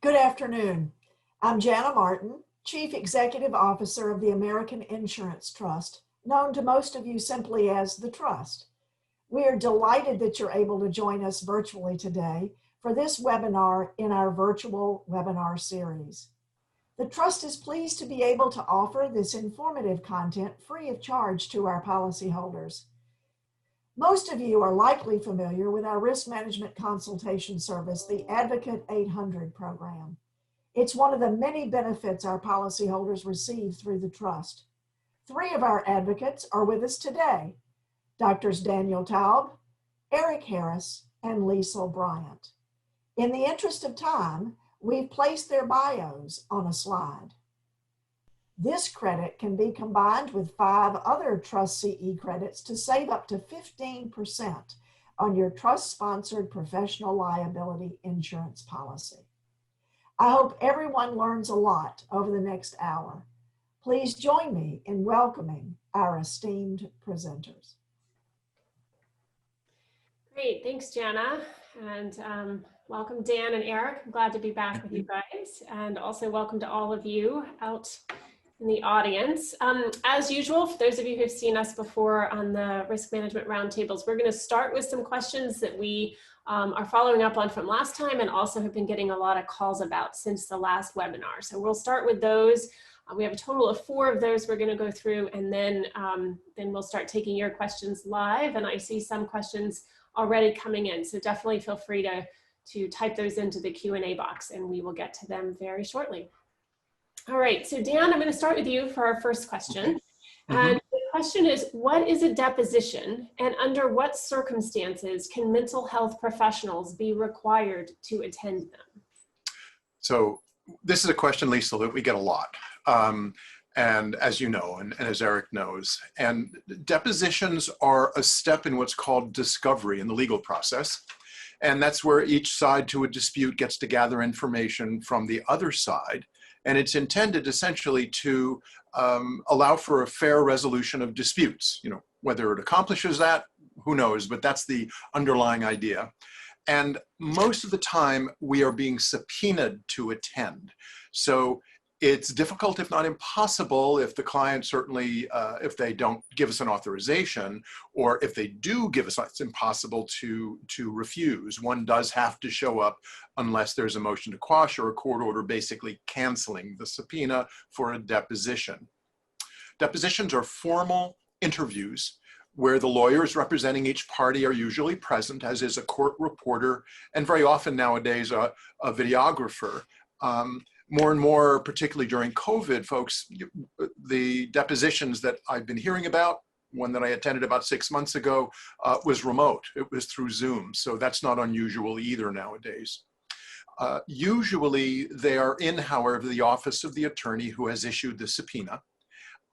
Good afternoon. I'm Jana Martin, Chief Executive Officer of the American Insurance Trust, known to most of you simply as the Trust. We are delighted that you're able to join us virtually today for this webinar in our virtual webinar series. The Trust is pleased to be able to offer this informative content free of charge to our policyholders. Most of you are likely familiar with our risk management consultation service, the Advocate 800 program. It's one of the many benefits our policyholders receive through the Trust. Three of our advocates are with us today: Drs. Daniel Taub, Eric Harris, and Liesl Bryant. In the interest of time, we've placed their bios on a slide. This credit can be combined with 5 other Trust CE credits to save up to 15% on your Trust-sponsored professional liability insurance policy. I hope everyone learns a lot over the next hour. Please join me in welcoming our esteemed presenters. Great, thanks, Jana, and welcome Dan and Eric. I'm glad to be back with you guys, and also welcome to all of you out in the audience. As usual, for those of you who've seen us before on the risk management roundtables, we're going to start with some questions that we are following up on from last time and also have been getting a lot of calls about since the last webinar. So we'll start with those. We have a total of 4 of those we're going to go through, and then we'll start taking your questions live. And I see some questions already coming in, so definitely feel free to type those into the Q&A box, and we will get to them very shortly. All right, so Dan, I'm going to start with you for our first question. And the question is, what is a deposition, and under what circumstances can mental health professionals be required to attend them? So this is a question, Lisa, that we get a lot. And as you know, and as Eric knows, and depositions are a step in what's called discovery in the legal process. And that's where each side to a dispute gets to gather information from the other side. And it's intended essentially to allow for a fair resolution of disputes. You know, whether it accomplishes that, who knows, but that's the underlying idea. And most of the time we are being subpoenaed to attend. So it's difficult, if not impossible, if the client certainly, if they don't give us an authorization, or if they do give us, it's impossible to refuse. One does have to show up unless there's a motion to quash or a court order basically canceling the subpoena for a deposition. Depositions are formal interviews where the lawyers representing each party are usually present, as is a court reporter, and very often nowadays a videographer. More and more, particularly during COVID, folks, the depositions that I've been hearing about, one that I attended about 6 months ago, was remote. It was through Zoom, so that's not unusual either nowadays. Usually they are in, however, the office of the attorney who has issued the subpoena,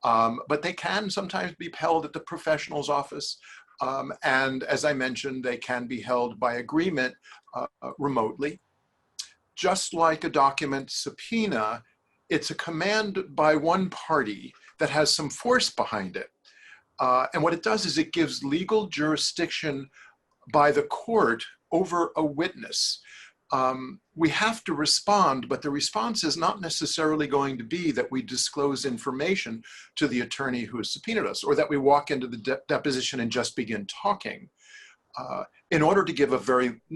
but they can sometimes be held at the professional's office. And as I mentioned, they can be held by agreement remotely. Just like a document subpoena, it's a command by one party that has some force behind it. And what it does is it gives legal jurisdiction by the court over a witness. We have to respond, but the response is not necessarily going to be that we disclose information to the attorney who has subpoenaed us, or that we walk into the deposition and just begin talking. In order to give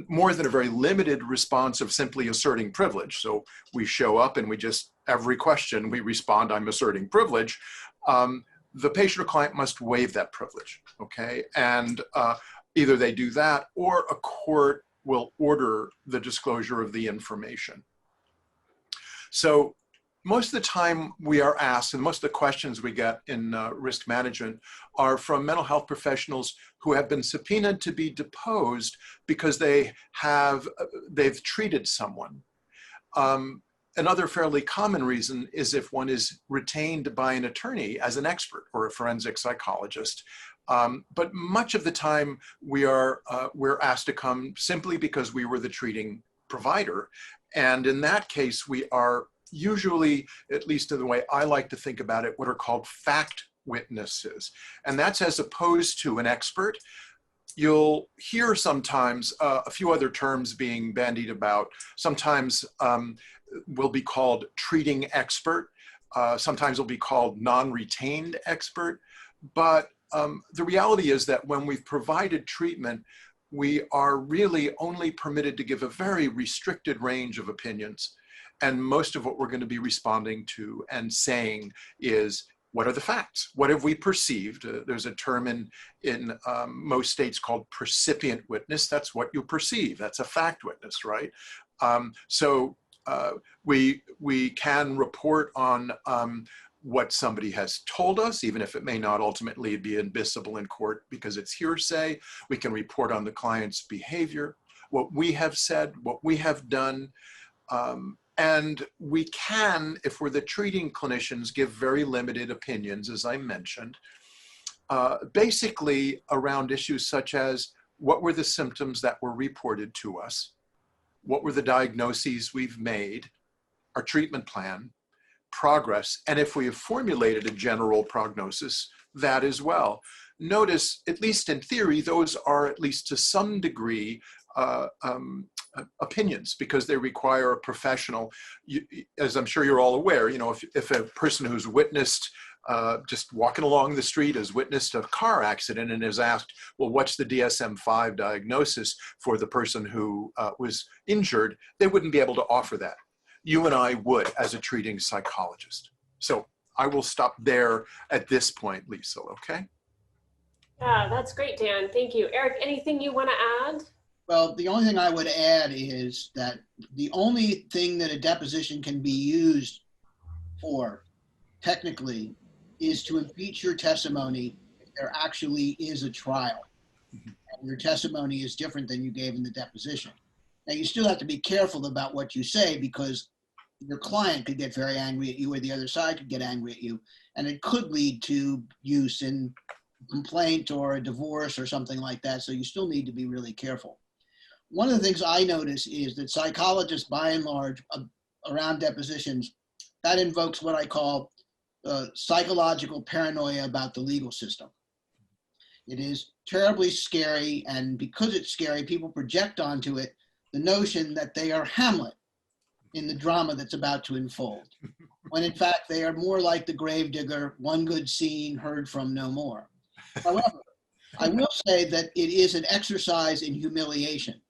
more than a very limited response of simply asserting privilege. So we show up and we just, every question we respond, I'm asserting privilege. The patient or client must waive that privilege, okay? And either they do that or a court will order the disclosure of the information. So most of the time we are asked, and most of the questions we get in risk management are from mental health professionals who have been subpoenaed to be deposed because they've treated someone. Another fairly common reason is if one is retained by an attorney as an expert or a forensic psychologist. But much of the time we're asked to come simply because we were the treating provider. And in that case, we are usually, at least in the way I like to think about it, what are called fact witnesses. And that's as opposed to an expert. you'll hear sometimes a few other terms being bandied about. Sometimes will be called treating expert. Sometimes will be called non-retained expert. But the reality is that when we've provided treatment, we are really only permitted to give a very restricted range of opinions. And most of what we're going to be responding to and saying is, what are the facts? What have we perceived? There's a term in most states called percipient witness. That's what you perceive. That's a fact witness, right? We can report on what somebody has told us, even if it may not ultimately be admissible in court because it's hearsay. We can report on the client's behavior, what we have said, what we have done. And we can, if we're the treating clinicians, give very limited opinions, as I mentioned, basically around issues such as what were the symptoms that were reported to us, what were the diagnoses we've made, our treatment plan, progress, and if we have formulated a general prognosis, that as well. Notice, at least in theory, those are at least to some degree opinions because they require a professional. As I'm sure you're all aware, if a person who's witnessed just walking along the street has witnessed a car accident and is asked, well, what's the DSM-5 diagnosis for the person who was injured, they wouldn't be able to offer that. You and I would as a treating psychologist. So I will stop there at this point, Lisa, okay? Yeah, that's great, Dan. Thank you. Eric, anything you want to add? Well, the only thing I would add is that the only thing that a deposition can be used for, technically, is to impeach your testimony if there actually is a trial. And your testimony is different than you gave in the deposition. Now, you still have to be careful about what you say because your client could get very angry at you or the other side could get angry at you, and it could lead to use in complaint or a divorce or something like that, so you still need to be really careful. One of the things I notice is that psychologists, by and large, around depositions, that invokes what I call psychological paranoia about the legal system. It is terribly scary, and because it's scary, people project onto it the notion that they are Hamlet in the drama that's about to unfold, when in fact they are more like the gravedigger, one good scene, heard from no more. However, I will say that it is an exercise in humiliation.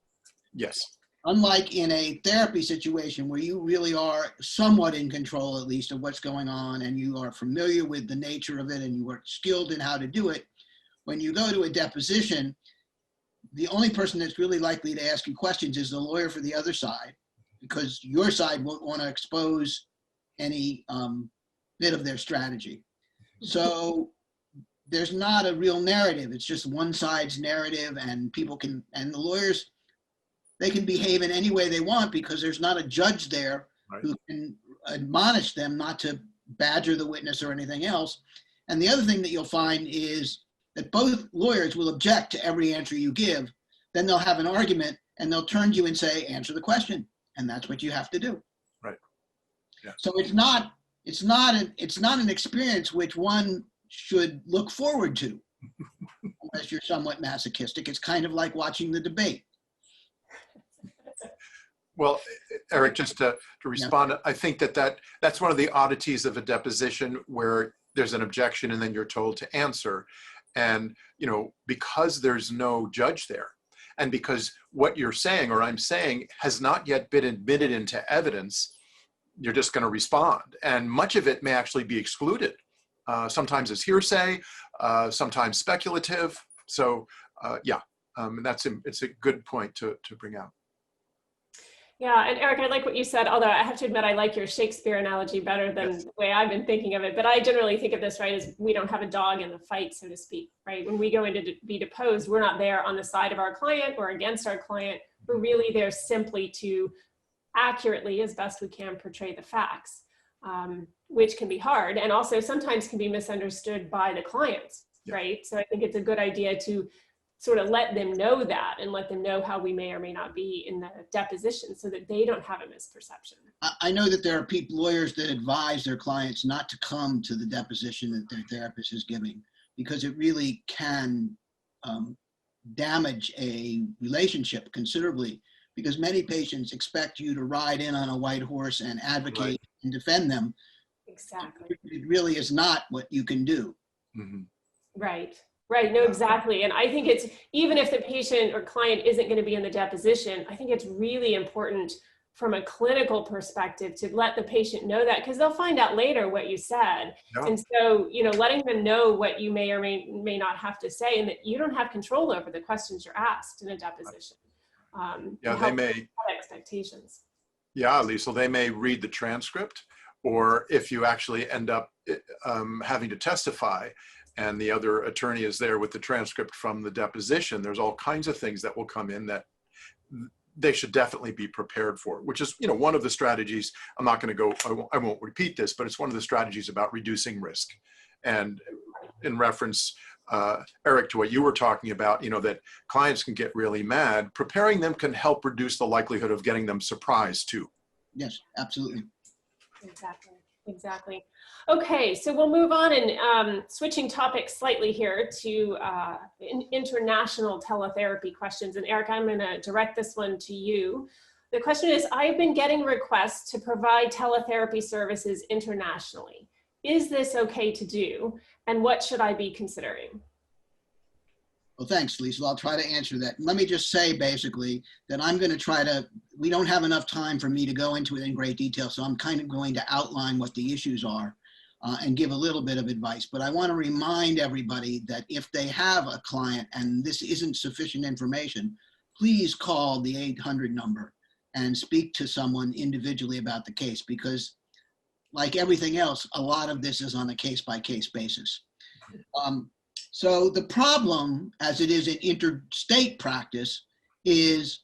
Yes. Unlike in a therapy situation where you really are somewhat in control, at least, of what's going on, and you are familiar with the nature of it and you are skilled in how to do it, when you go to a deposition, the only person that's really likely to ask you questions is the lawyer for the other side, because your side won't want to expose any bit of their strategy. So there's not a real narrative. It's just one side's narrative, and people can, and the lawyers, they can behave in any way they want because there's not a judge there who can admonish them not to badger the witness or anything else. And the other thing that you'll find is that both lawyers will object to every answer you give. Then they'll have an argument and they'll turn to you and say, answer the question. And that's what you have to do. Right. Yeah. So it's not an experience which one should look forward to unless you're somewhat masochistic. It's kind of like watching the debate. Well, Eric, just to respond, I think that's one of the oddities of a deposition where there's an objection and then you're told to answer. And, because there's no judge there and because what you're saying or I'm saying has not yet been admitted into evidence, you're just going to respond. And much of it may actually be excluded. Sometimes it's hearsay, sometimes speculative. So it's a good point to bring out. Yeah, and Eric, I like what you said, although I have to admit I like your Shakespeare analogy better than the way I've been thinking of it. But I generally think of this, right, as we don't have a dog in the fight, so to speak, right? When we go in to be deposed, we're not there on the side of our client or against our client. We're really there simply to accurately, as best we can, portray the facts, which can be hard and also sometimes can be misunderstood by the clients, right? So I think it's a good idea to sort of let them know that and let them know how we may or may not be in the deposition so that they don't have a misperception. I know that there are lawyers that advise their clients not to come to the deposition that their therapist is giving because it really can damage a relationship considerably, because many patients expect you to ride in on a white horse and advocate Right. and defend them. Exactly. It really is not what you can do. Mhm. Right. Right. No, exactly. And I think it's, even if the patient or client isn't going to be in the deposition, I think it's really important from a clinical perspective to let the patient know that, because they'll find out later what you said. Yeah. And so, you know, letting them know what you may or may not have to say, and that you don't have control over the questions you're asked in a deposition. Yeah, to they help may. set expectations. Yeah, Lisa, they may read the transcript, or if you actually end up having to testify and the other attorney is there with the transcript from the deposition, there's all kinds of things that will come in that they should definitely be prepared for, which is, you know, one of the strategies. I'm not going to go, I won't repeat this, but it's one of the strategies about reducing risk. And in reference, Eric, to what you were talking about, you know, that clients can get really mad, preparing them can help reduce the likelihood of getting them surprised too. Yes, absolutely. Exactly. Exactly. Okay, so we'll move on and switching topics slightly here to international teletherapy questions. And Eric, I'm going to direct this one to you. The question is, I've been getting requests to provide teletherapy services internationally. Is this okay to do? And what should I be considering? Well, thanks, Lisa. I'll try to answer that. Let me just say basically that I'm going to try to, we don't have enough time for me to go into it in great detail, so I'm kind of going to outline what the issues are and give a little bit of advice. But I want to remind everybody that if they have a client and this isn't sufficient information, please call the 800 number and speak to someone individually about the case, because like everything else, a lot of this is on a case-by-case basis. So the problem, as it is in interstate practice, is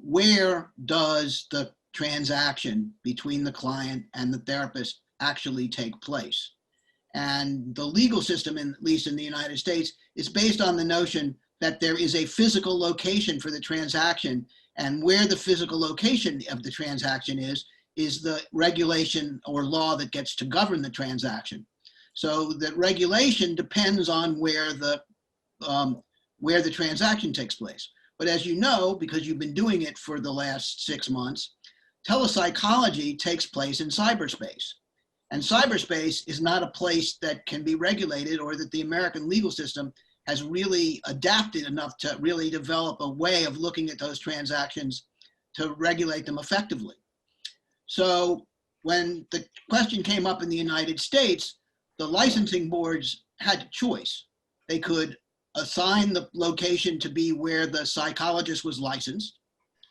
where does the transaction between the client and the therapist actually take place? And the legal system, at least in the United States, is based on the notion that there is a physical location for the transaction, and where the physical location of the transaction is the regulation or law that gets to govern the transaction. So that regulation depends on where the transaction takes place. But as you know, because you've been doing it for the last 6 months, telepsychology takes place in cyberspace. And cyberspace is not a place that can be regulated, or that the American legal system has really adapted enough to really develop a way of looking at those transactions to regulate them effectively. So when the question came up in the United States, the licensing boards had a choice. They could assign the location to be where the psychologist was licensed,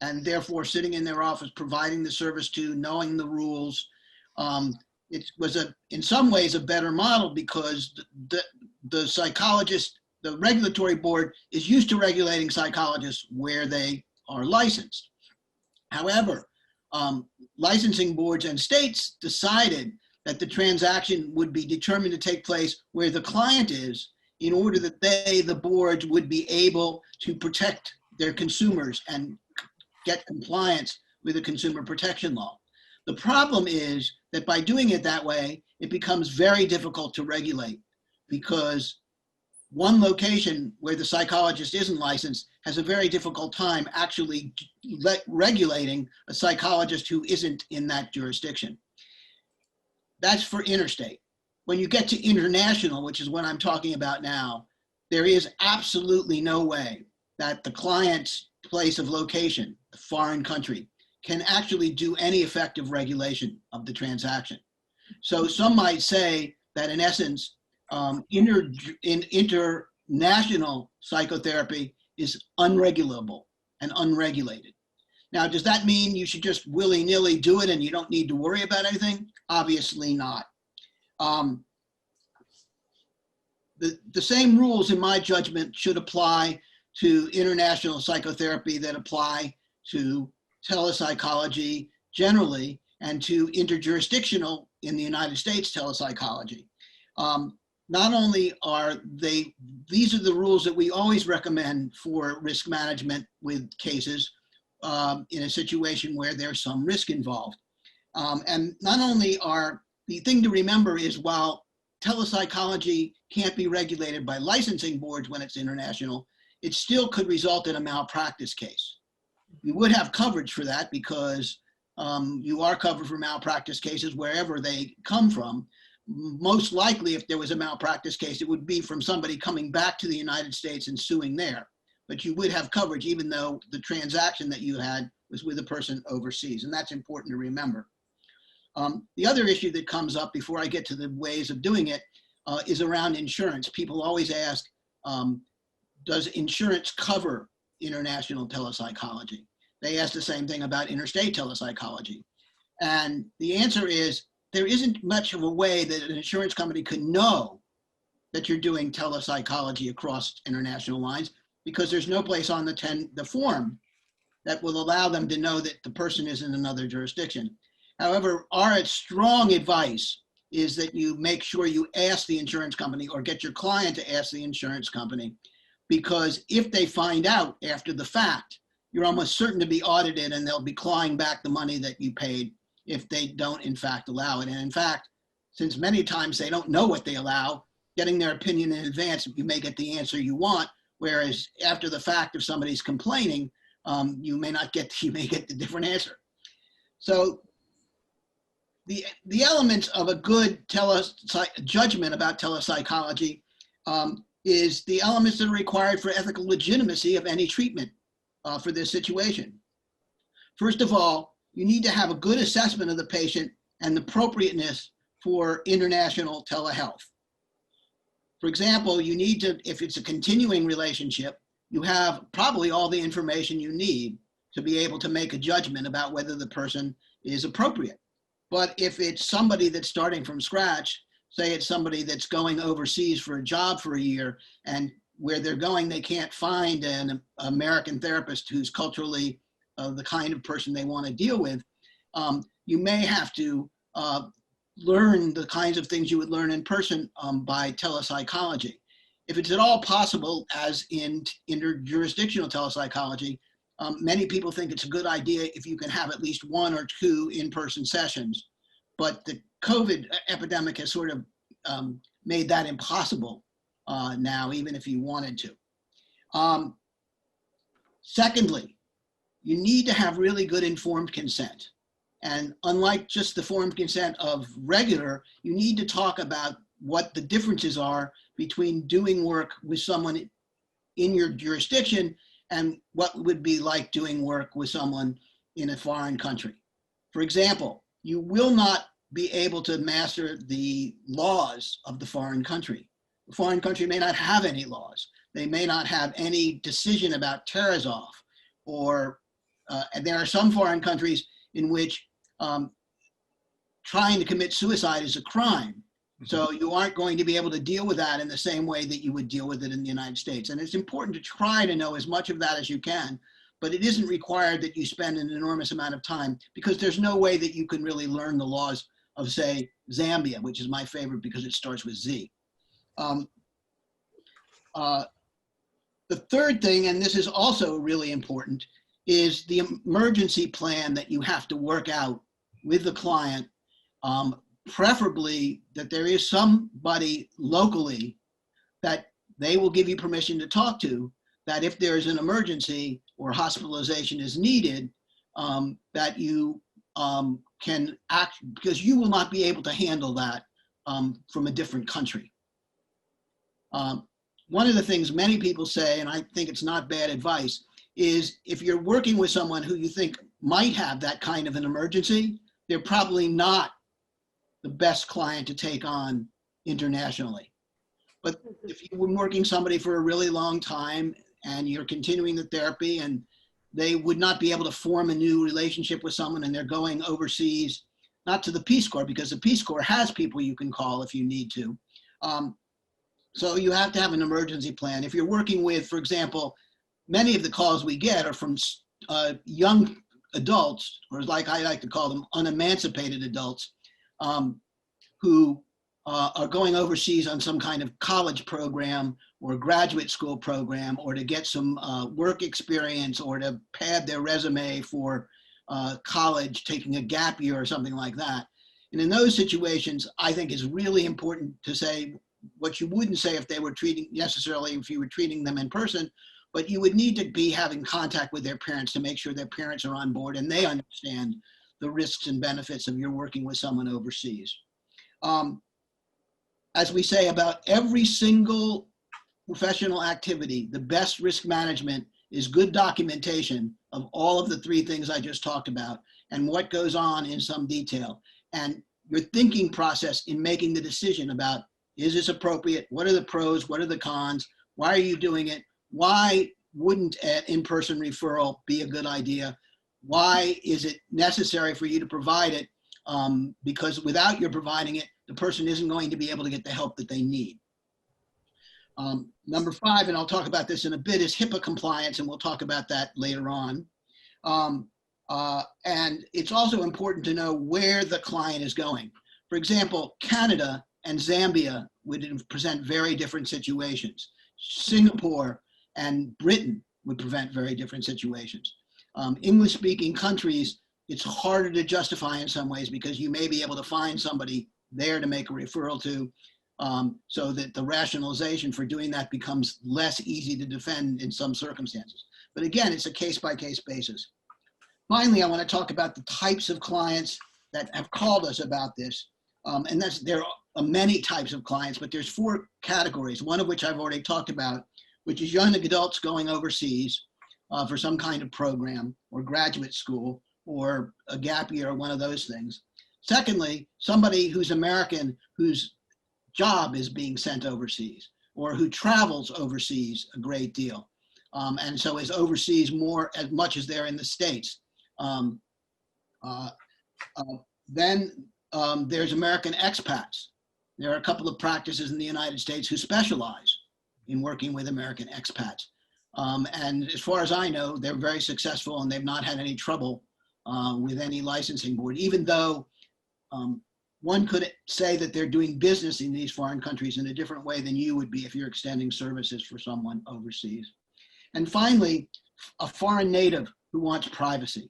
and therefore sitting in their office, providing the service to, knowing the rules. It was in some ways a better model, because the psychologist, the regulatory board is used to regulating psychologists where they are licensed. However, licensing boards and states decided that the transaction would be determined to take place where the client is, in order that the boards, would be able to protect their consumers and get compliance with the consumer protection law. The problem is that by doing it that way, it becomes very difficult to regulate, because one location where the psychologist isn't licensed has a very difficult time actually regulating a psychologist who isn't in that jurisdiction. That's for interstate. When you get to international, which is what I'm talking about now, there is absolutely no way that the client's place of location, the foreign country, can actually do any effective regulation of the transaction. So some might say that in essence, international psychotherapy is unregulable and unregulated. Now, does that mean you should just willy-nilly do it and you don't need to worry about anything? Obviously not. The same rules, in my judgment, should apply to international psychotherapy that apply to telepsychology generally, and to interjurisdictional, in the United States, telepsychology. Not only are these are the rules that we always recommend for risk management with cases in a situation where there's some risk involved. And not only the thing to remember is, while telepsychology can't be regulated by licensing boards when it's international, it still could result in a malpractice case. You would have coverage for that because you are covered for malpractice cases wherever they come from. Most likely, if there was a malpractice case, it would be from somebody coming back to the United States and suing there. But you would have coverage even though the transaction that you had was with a person overseas, and that's important to remember. The other issue that comes up before I get to the ways of doing it is around insurance. People always ask, does insurance cover international telepsychology? They ask the same thing about interstate telepsychology. And the answer is, there isn't much of a way that an insurance company could know that you're doing telepsychology across international lines, because there's no place on the form that will allow them to know that the person is in another jurisdiction. However, our strong advice is that you make sure you ask the insurance company or get your client to ask the insurance company, because if they find out after the fact, you're almost certain to be audited and they'll be clawing back the money that you paid if they don't in fact allow it. And in fact, since many times they don't know what they allow, getting their opinion in advance, you may get the answer you want, whereas after the fact, if somebody's complaining, you may get the different answer. So the elements of a good judgment about telepsychology is the elements that are required for ethical legitimacy of any treatment for this situation. First of all, you need to have a good assessment of the patient and the appropriateness for international telehealth. For example, you need to, if it's a continuing relationship, you have probably all the information you need to be able to make a judgment about whether the person is appropriate. But if it's somebody that's starting from scratch, say it's somebody that's going overseas for a job for a year, and where they're going, they can't find an American therapist who's culturally the kind of person they want to deal with, you may have to learn the kinds of things you would learn in person by telepsychology. If it's at all possible, as in interjurisdictional telepsychology, many people think it's a good idea if you can have at least 1 or 2 in-person sessions. But the COVID epidemic has sort of made that impossible now, even if you wanted to. Secondly, you need to have really good informed consent. And unlike just the informed consent of regular, you need to talk about what the differences are between doing work with someone in your jurisdiction and what would be like doing work with someone in a foreign country. For example, you will not be able to master the laws of the foreign country. The foreign country may not have any laws. They may not have any decision about Terezov, or and there are some foreign countries in which trying to commit suicide is a crime. So you aren't going to be able to deal with that in the same way that you would deal with it in the United States. And it's important to try to know as much of that as you can, but it isn't required that you spend an enormous amount of time, because there's no way that you can really learn the laws of, say, Zambia, which is my favorite because it starts with Z. The third thing, and this is also really important, is the emergency plan that you have to work out with the client, preferably that there is somebody locally that they will give you permission to talk to, that if there's an emergency or hospitalization is needed, that you can act, because you will not be able to handle that from a different country. One of the things many people say, and I think it's not bad advice, is if you're working with someone who you think might have that kind of an emergency, they're probably not the best client to take on internationally. But if you've been working somebody for a really long time and you're continuing the therapy and they would not be able to form a new relationship with someone and they're going overseas, not to the Peace Corps, because the Peace Corps has people you can call if you need to. So you have to have an emergency plan. If you're working with, for example, many of the calls we get are from young adults, or like I like to call them, unemancipated adults, who are going overseas on some kind of college program or graduate school program, or to get some work experience, or to pad their resume for college, taking a gap year or something like that. And in those situations, I think it's really important to say what you wouldn't say if they were necessarily if you were treating them in person, but you would need to be having contact with their parents to make sure their parents are on board and they understand the risks and benefits of your working with someone overseas. As we say about every single professional activity, the best risk management is good documentation of all of the three things I just talked about and what goes on in some detail. And your thinking process in making the decision about, is this appropriate? What are the pros? What are the cons? Why are you doing it? Why wouldn't an in-person referral be a good idea? Why is it necessary for you to provide it? Because without your providing it, the person isn't going to be able to get the help that they need. Number 5, and I'll talk about this in a bit, is Hipaa compliance, and we'll talk about that later on. And it's also important to know where the client is going. For example, Canada and Zambia would present very different situations. Singapore and Britain would present very different situations. English-speaking countries, it's harder to justify in some ways because you may be able to find somebody there to make a referral to, so that the rationalization for doing that becomes less easy to defend in some circumstances. But again, it's a case-by-case basis. Finally, I want to talk about the types of clients that have called us about this. And there are many types of clients, but there's 4 categories, one of which I've already talked about, which is young adults going overseas for some kind of program or graduate school or a gap year or one of those things. Secondly, somebody who's American whose job is being sent overseas or who travels overseas a great deal. And so is overseas as much as they're in the States. Then there's American expats. There are a couple of practices in the United States who specialize in working with American expats. And as far as I know, they're very successful and they've not had any trouble with any licensing board, even though one could say that they're doing business in these foreign countries in a different way than you would be if you're extending services for someone overseas. And finally, a foreign native who wants privacy.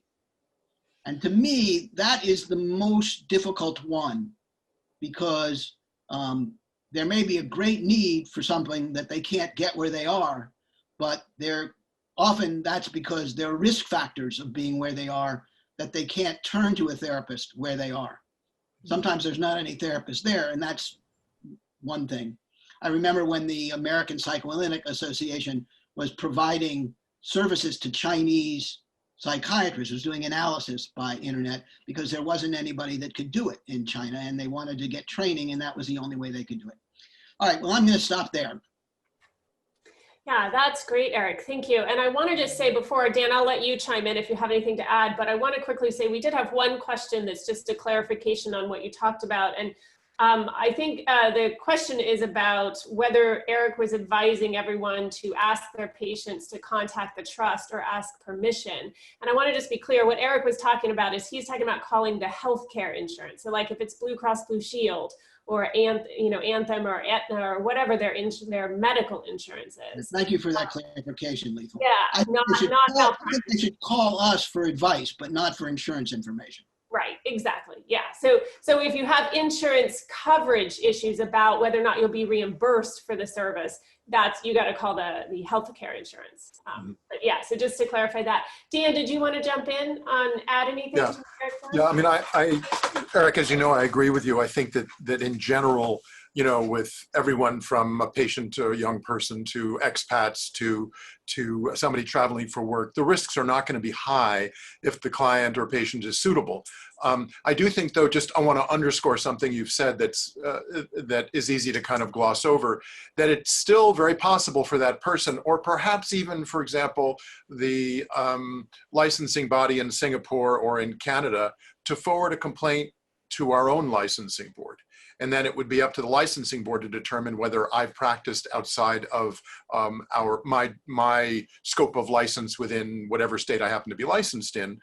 And to me, that is the most difficult one because there may be a great need for something that they can't get where they are, but often that's because there are risk factors of being where they are that they can't turn to a therapist where they are. Sometimes there's not any therapist there, and that's one thing. I remember when the American Psychoanalytic Association was providing services to Chinese psychiatrists, was doing analysis by internet because there wasn't anybody that could do it in China, and they wanted to get training, and that was the only way they could do it. All right, well, I'm going to stop there. Yeah, that's great, Eric. Thank you. And I want to just say before, Dan, I'll let you chime in if you have anything to add, but I want to quickly say we did have one question that's just a clarification on what you talked about. And I think the question is about whether Eric was advising everyone to ask their patients to contact the trust or ask permission. And I want to just be clear, what Eric was talking about is he's talking about calling the healthcare insurance. So like if it's Blue Cross Blue Shield or Anthem or Aetna or whatever their medical insurance is. Thank you for that clarification, Lethal. Yeah, I think they should call us for advice, but not for insurance information. Right, exactly. Yeah. So if you have insurance coverage issues about whether or not you'll be reimbursed for the service, you got to call the healthcare insurance. But yeah, so just to clarify that. Dan, did you want to jump in on add anything? Yeah. To Eric? Yeah, I mean, Eric, as you know, I agree with you. I think that in general, with everyone from a patient to a young person to expats to somebody traveling for work, the risks are not going to be high if the client or patient is suitable. I do think, though, I want to underscore something you've said that is easy to kind of gloss over, that it's still very possible for that person, or perhaps even, for example, the licensing body in Singapore or in Canada, to forward a complaint to our own licensing board. And then it would be up to the licensing board to determine whether I've practiced outside of my scope of license within whatever state I happen to be licensed in.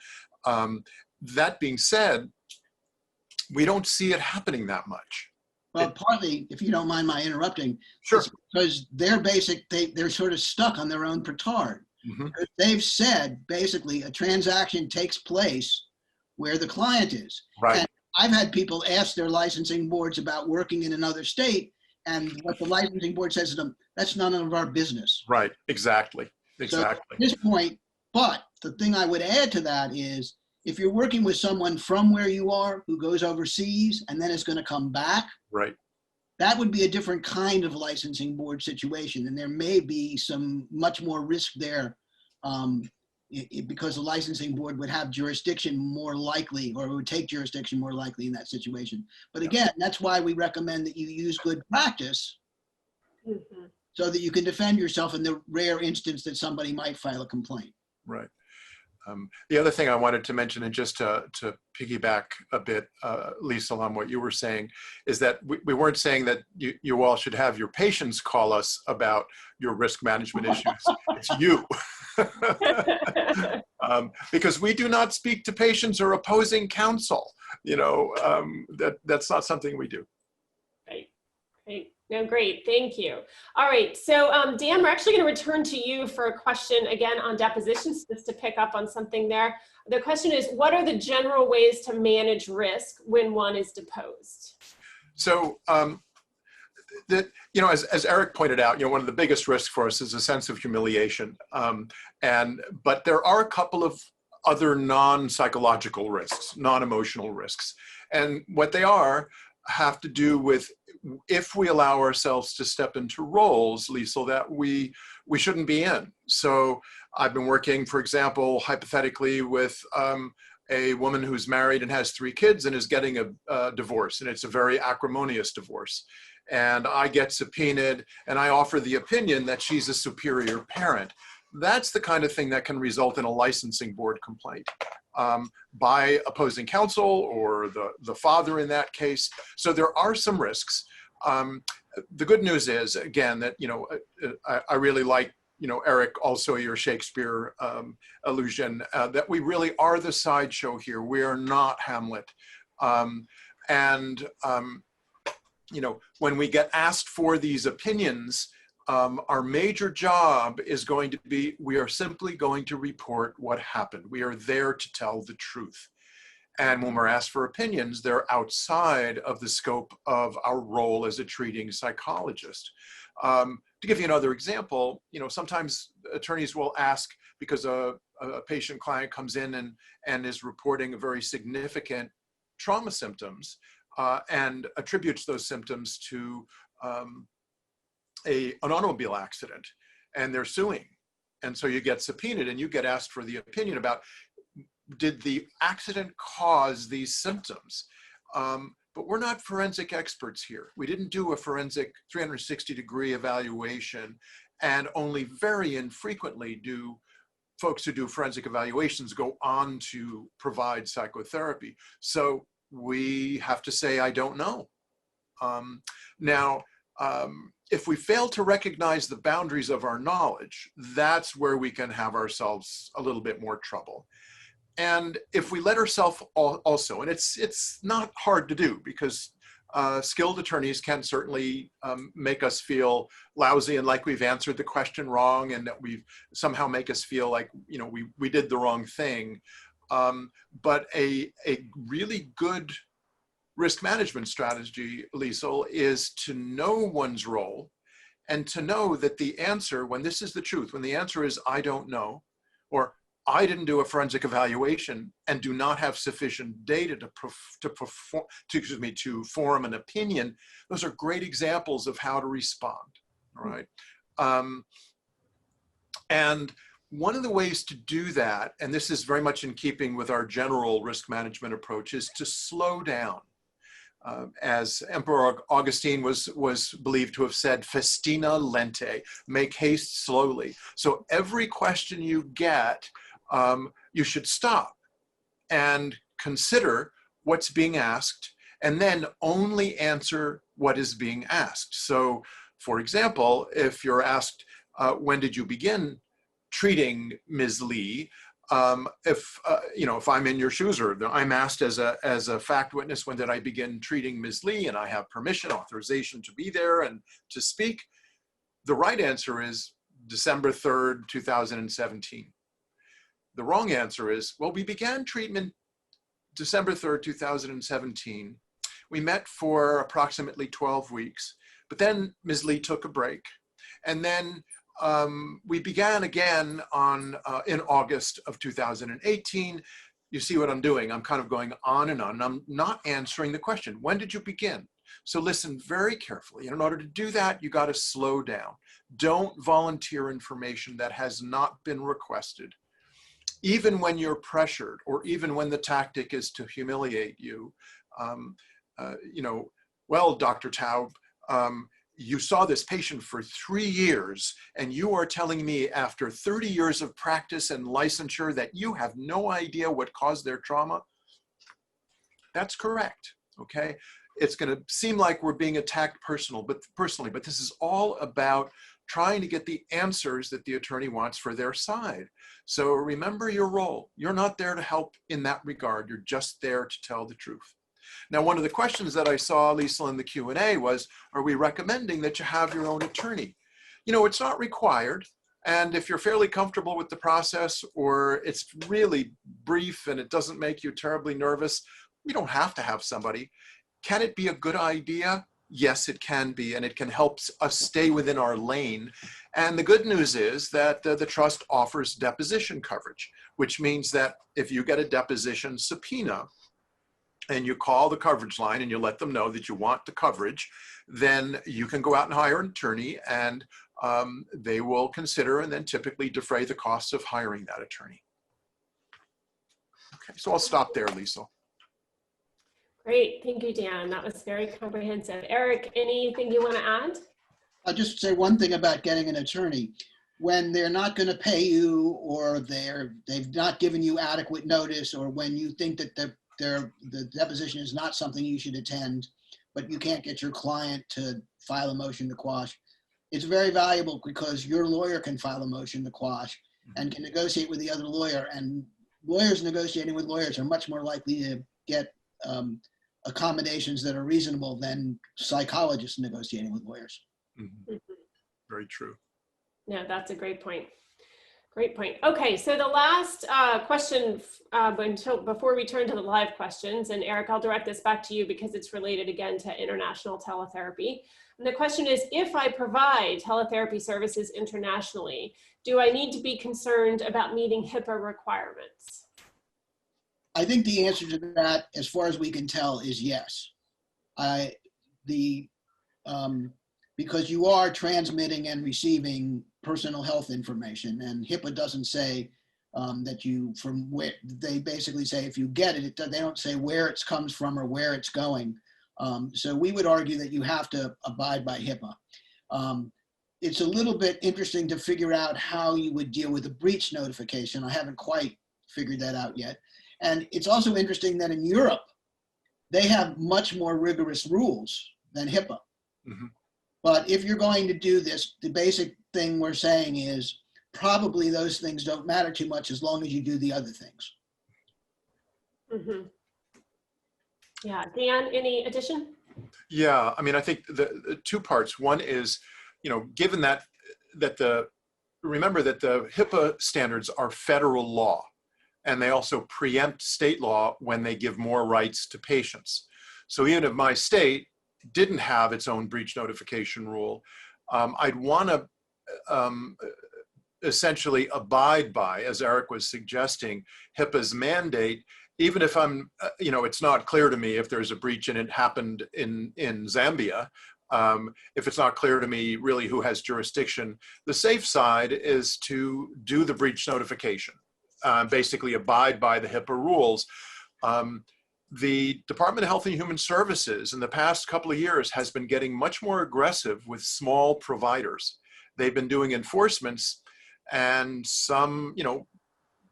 That being said, we don't see it happening that much. Well, partly, if you don't mind my interrupting, Sure. it's because they're sort of stuck on their own petard. Mm-hmm. They've said, basically, a transaction takes place where the client is. Right. And I've had people ask their licensing boards about working in another state, and what the licensing board says to them, that's none of our business. Right, exactly. Exactly. So at this point, but the thing I would add to that is if you're working with someone from where you are who goes overseas and then is going to come back, Right. that would be a different kind of licensing board situation. And there may be some much more risk there because the licensing board would have jurisdiction more likely, or would take jurisdiction more likely in that situation. But again, that's why we recommend that you use good practice so that you can defend yourself in the rare instance that somebody might file a complaint. Right. The other thing I wanted to mention, and just to piggyback a bit, Lisa, on what you were saying, is that we weren't saying that you all should have your patients call us about your risk management issues. It's you. Because we do not speak to patients or opposing counsel. You know, that's not something we do. Right. Right. No, great. Thank you. All right. So Dan, we're actually going to return to you for a question again on depositions, just to pick up on something there. The question is, what are the general ways to manage risk when one is deposed? So, you know, as Eric pointed out, you know, one of the biggest risks for us is a sense of humiliation. But there are a couple of other non-psychological risks, non-emotional risks. And what they are have to do with if we allow ourselves to step into roles, Liesl, that we shouldn't be in. So I've been working, for example, hypothetically with a woman who's married and has 3 kids and is getting a divorce, and it's a very acrimonious divorce. And I get subpoenaed and I offer the opinion that she's a superior parent. That's the kind of thing that can result in a licensing board complaint by opposing counsel or the father in that case. So there are some risks. The good news is, again, that, you know, I really like, you know, Eric, also your Shakespeare allusion, that we really are the sideshow here. We are not Hamlet. You know, when we get asked for these opinions, our major job is going to be, we are simply going to report what happened. We are there to tell the truth. And when we're asked for opinions, they're outside of the scope of our role as a treating psychologist. To give you another example, you know, sometimes attorneys will ask, because a patient client comes in and is reporting a very significant trauma symptoms and attributes those symptoms to an automobile accident, and they're suing. And so you get subpoenaed and you get asked for the opinion about, did the accident cause these symptoms? But we're not forensic experts here. We didn't do a forensic 360-degree evaluation, and only very infrequently do folks who do forensic evaluations go on to provide psychotherapy. So we have to say, I don't know. If we fail to recognize the boundaries of our knowledge, that's where we can have ourselves a little bit more trouble. And if we let ourselves also, and it's not hard to do, because skilled attorneys can certainly make us feel lousy and like we've answered the question wrong, and that we've somehow make us feel like, you know, we did the wrong thing. But a really good risk management strategy, Liesl, is to know one's role and to know that the answer, when this is the truth, when the answer is I don't know, or I didn't do a forensic evaluation and do not have sufficient data to form an opinion, those are great examples of how to respond, all right? And one of the ways to do that, and this is very much in keeping with our general risk management approach, is to slow down. As Emperor Augustine was believed to have said, festina lente, make haste slowly. So every question you get, you should stop and consider what's being asked, and then only answer what is being asked. So, for example, if you're asked, when did you begin treating Ms. Lee? If I'm in your shoes, or I'm asked as a fact witness, when did I begin treating Ms. Lee, and I have permission, authorization to be there and to speak, the right answer is December 3rd, 2017. The wrong answer is, well, we began treatment December 3rd, 2017. We met for approximately 12 weeks, but then Ms. Lee took a break. And then we began again in August of 2018. You see what I'm doing? I'm kind of going on and on. I'm not answering the question. When did you begin? So listen very carefully. In order to do that, you got to slow down. Don't volunteer information that has not been requested. Even when you're pressured, or even when the tactic is to humiliate you. Well, Dr. Taub, you saw this patient for 3 years, and you are telling me after 30 years of practice and licensure that you have no idea what caused their trauma? That's correct, okay? It's gonna seem like we're being attacked personally, but this is all about trying to get the answers that the attorney wants for their side. So remember your role. You're not there to help in that regard. You're just there to tell the truth. Now, one of the questions that I saw, Lisa, in the Q&A was, are we recommending that you have your own attorney? You know, it's not required. And if you're fairly comfortable with the process, or it's really brief and it doesn't make you terribly nervous, you don't have to have somebody. Can it be a good idea? Yes, it can be, and it can help us stay within our lane. And the good news is that the trust offers deposition coverage, which means that if you get a deposition subpoena, and you call the coverage line and you let them know that you want the coverage, then you can go out and hire an attorney, and they will consider and then typically defray the costs of hiring that attorney. Okay, so I'll stop there, Lisa. Great, thank you, Dan. That was very comprehensive. Eric, anything you want to add? I'll just say one thing about getting an attorney. When they're not going to pay you, or they've not given you adequate notice, or when you think that the deposition is not something you should attend, but you can't get your client to file a motion to quash, it's very valuable because your lawyer can file a motion to quash and can negotiate with the other lawyer. And lawyers negotiating with lawyers are much more likely to get accommodations that are reasonable than psychologists negotiating with lawyers. Mm-hmm. Very true. No, that's a great point. Great point. Okay, so the last question before we turn to the live questions, and Eric, I'll direct this back to you because it's related again to international teletherapy. And the question is, if I provide teletherapy services internationally, do I need to be concerned about meeting HIPAA requirements? I think the answer to that, as far as we can tell, is yes. Because you are transmitting and receiving personal health information, and HIPAA doesn't say that you, from where, they basically say if you get it, they don't say where it comes from or where it's going. So we would argue that you have to abide by HIPAA. It's a little bit interesting to figure out how you would deal with a breach notification. I haven't quite figured that out yet. And it's also interesting that in Europe, they have much more rigorous rules than HIPAA. Mm-hmm. But if you're going to do this, the basic thing we're saying is probably those things don't matter too much as long as you do the other things. Mm-hmm. Yeah, Dan, any addition? Yeah, I mean, I think the two parts. One is, given that remember that the HIPAA standards are federal law, and they also preempt state law when they give more rights to patients. So even if my state didn't have its own breach notification rule, I'd want to essentially abide by, as Eric was suggesting, HIPAA's mandate, even if I'm, it's not clear to me if there's a breach and it happened in Zambia. If it's not clear to me really who has jurisdiction, the safe side is to do the breach notification, basically abide by the HIPAA rules. The Department of Health and Human Services in the past couple of years has been getting much more aggressive with small providers. They've been doing enforcements, and some,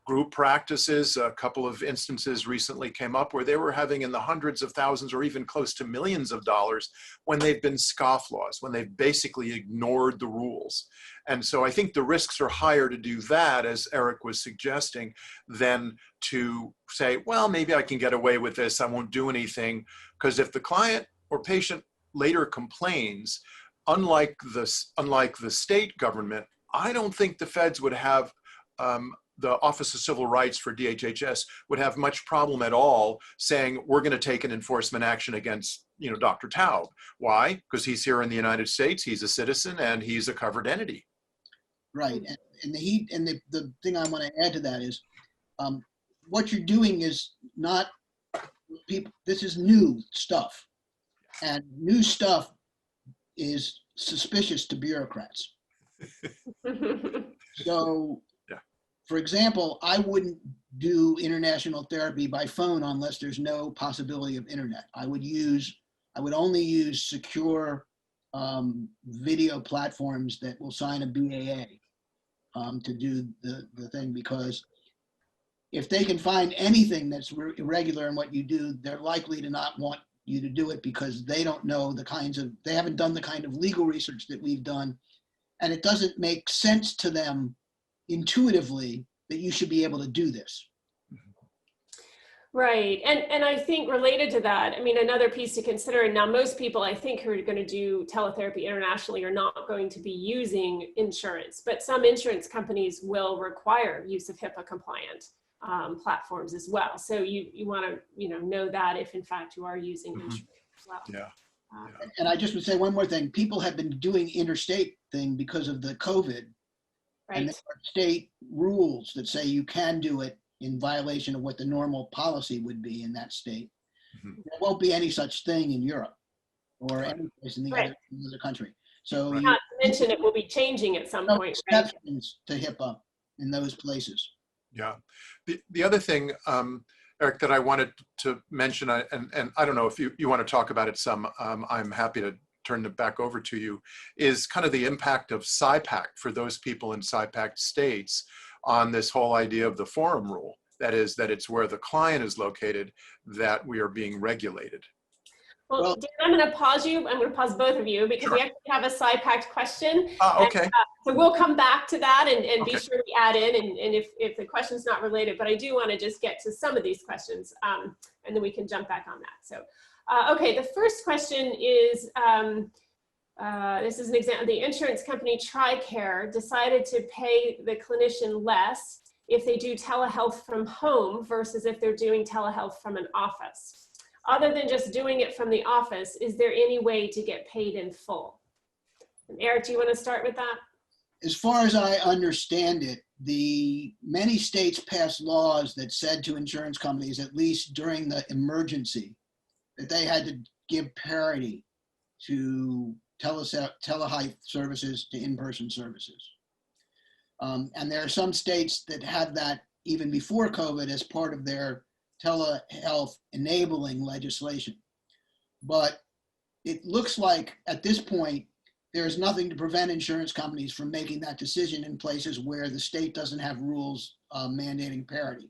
group practices, a couple of instances recently came up where they were having in the hundreds of thousands or even close to millions of dollars when they've been scofflaws, when they've basically ignored the rules. And so I think the risks are higher to do that, as Eric was suggesting, than to say, well, maybe I can get away with this, I won't do anything. Because if the client or patient later complains, unlike the state government, I don't think the feds would have the Office of Civil Rights for DHHS would have much problem at all saying, we're going to take an enforcement action against, Dr. Taub. Why? Because he's here in the United States, he's a citizen, and he's a covered entity. Right. And the thing I want to add to that is what you're doing is not people, this is new stuff. And new stuff is suspicious to bureaucrats. So, Yeah. for example, I wouldn't do international therapy by phone unless there's no possibility of internet. I would only use secure video platforms that will sign a BAA to do the thing, because if they can find anything that's irregular in what you do, they're likely to not want you to do it because they don't know they haven't done the kind of legal research that we've done. And it doesn't make sense to them intuitively that you should be able to do this. Right. And I think related to that, I mean, another piece to consider, and now most people I think who are going to do teletherapy internationally are not going to be using insurance, but some insurance companies will require use of Hipaa compliant platforms as well. So you want to know that if in fact you are using insurance as well. Yeah. And I just would say one more thing. People have been doing interstate thing because of the COVID. Right. And there are state rules that say you can do it in violation of what the normal policy would be in that state. There won't be any such thing in Europe or any place in the other country. So not to mention it will be changing at some point. Exceptions to HIPAA in those places. Yeah. The other thing, Eric, that I wanted to mention, and I don't know if you want to talk about it some, I'm happy to turn it back over to you, is kind of the impact of SIPAC for those people in SIPAC states on this whole idea of the forum rule. That is, that it's where the client is located that we are being regulated. Well, Dan, I'm going to pause you. I'm going to pause both of you because we actually have a SIPAC question. Okay. And, so we'll come back to that and be sure we add in and if the question's not related, but I do want to just get to some of these questions and then we can jump back on that. So, okay, the first question is, this is an example. The insurance company TRICARE decided to pay the clinician less if they do telehealth from home versus if they're doing telehealth from an office. Other than just doing it from the office, is there any way to get paid in full? And Eric, do you want to start with that? As far as I understand it, many states passed laws that said to insurance companies, at least during the emergency, that they had to give parity to telehealth services to in-person services. And there are some states that had that even before COVID as part of their telehealth enabling legislation. But it looks like at this point, there is nothing to prevent insurance companies from making that decision in places where the state doesn't have rules mandating parity.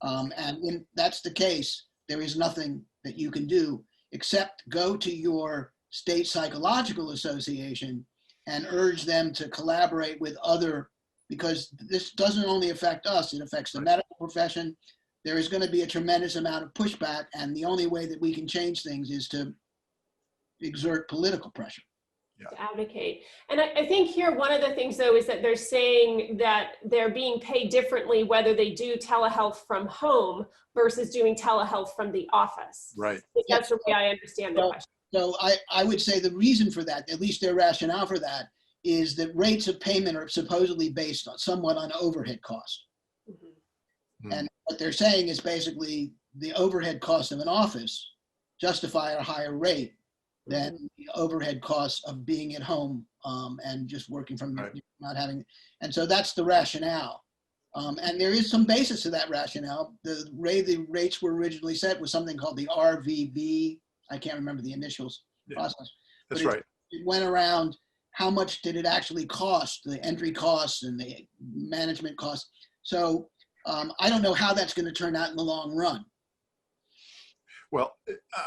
And when that's the case, there is nothing that you can do except go to your state psychological association and urge them to collaborate with other, because this doesn't only affect us, it affects the medical profession. There is going to be a tremendous amount of pushback, and the only way that we can change things is to exert political pressure. To advocate. And I think here, one of the things though, is that they're saying that they're being paid differently whether they do telehealth from home versus doing telehealth from the office. Right. That's the way I understand the question. So I would say the reason for that, at least their rationale for that, is that rates of payment are supposedly based on somewhat on overhead cost. And what they're saying is basically the overhead costs of an office justify a higher rate than the overhead costs of being at home and just working from not having. And so that's the rationale. And there is some basis to that rationale. The way the rates were originally set was something called the RVB. I can't remember the initials process. That's right. It went around how much did it actually cost, the entry costs and the management costs. So I don't know how that's going to turn out in the long run. Well,